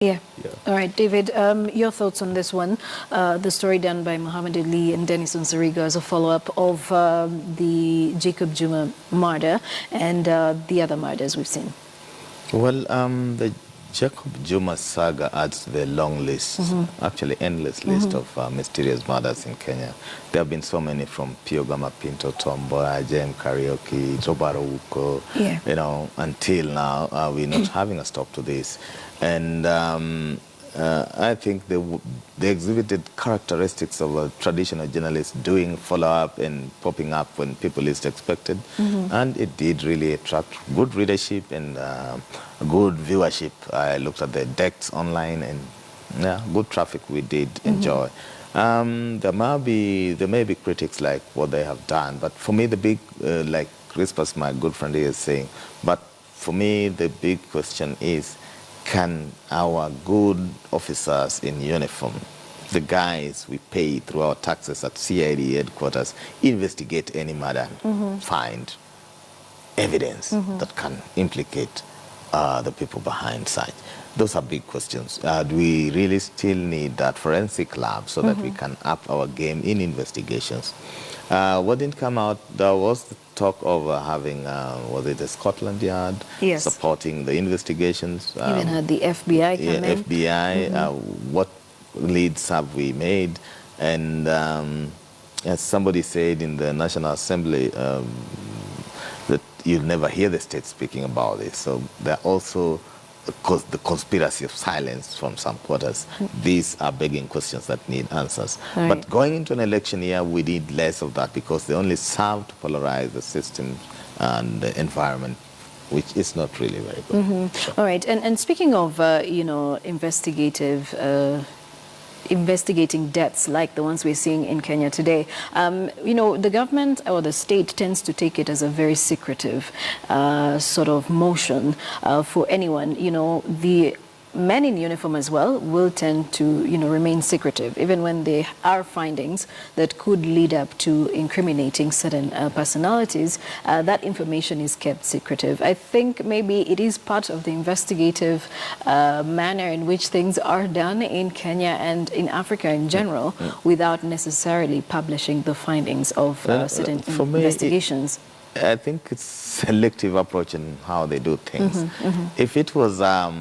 Yeah. Yeah. All right, David, your thoughts on this one? The story done by Muhammad Ali and Denison Sariga as a follow-up of the Jacob Juma murder and the other murders we've seen. Well, the Jacob Juma saga adds to the long list, actually endless list of mysterious murders in Kenya. There have been so many, from Piogama Pinto, Tomboya, Jem Karaoke, Jobaro Uko, Yeah. you know, until now we're not having a stop to this. And I think they exhibited characteristics of a traditional journalist, doing follow-up and popping up when people least expected. And it did really attract good readership and good viewership. I looked at the decks online, and yeah, good traffic we did enjoy. There may be critics like what they have done, but for me the big, like Crispus, my good friend, is saying, but for me the big question is, can our good officers in uniform, the guys we pay through our taxes at CID headquarters, investigate any murder, find evidence that can implicate the people behind such? Those are big questions. Do we really still need that forensic lab so that we can up our game in investigations? What didn't come out, there was the talk of having, was it the Scotland Yard, Yes, supporting the investigations? even had the FBI come in. FBI, what leads have we made? And as somebody said in the National Assembly, that you'll never hear the state speaking about it. So there are also the conspiracy of silence from some quarters. These are begging questions that need answers. Right. But going into an election year, we need less of that, because they only serve to polarize the system and the environment, which is not really very good. All right, and speaking of, you know, investigating deaths like the ones we're seeing in Kenya today, you know, the government or the state tends to take it as a very secretive sort of motion for anyone. You know, the men in uniform as well will tend to, you know, remain secretive, even when there are findings that could lead up to incriminating certain personalities. That information is kept secretive. I think maybe it is part of the investigative manner in which things are done in Kenya and in Africa in general, without necessarily publishing the findings of certain investigations. I think it's selective approach in how they do things. If it was a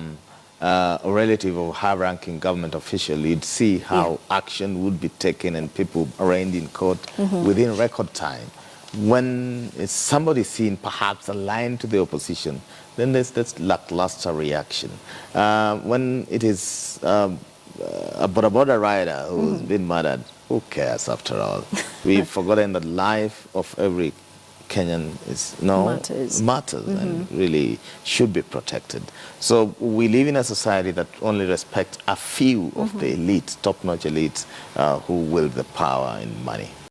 relative of high-ranking government official, you'd see how action would be taken and people arraigned in court within record time. When it's somebody seen perhaps aligned to the opposition, then there's this lackluster reaction. When it is a border rider who's been murdered, who cares after all? We've forgotten that life of every Kenyan is matters and really should be protected. So we live in a society that only respects a few of the elites, top-notch elites, who wield the power and money.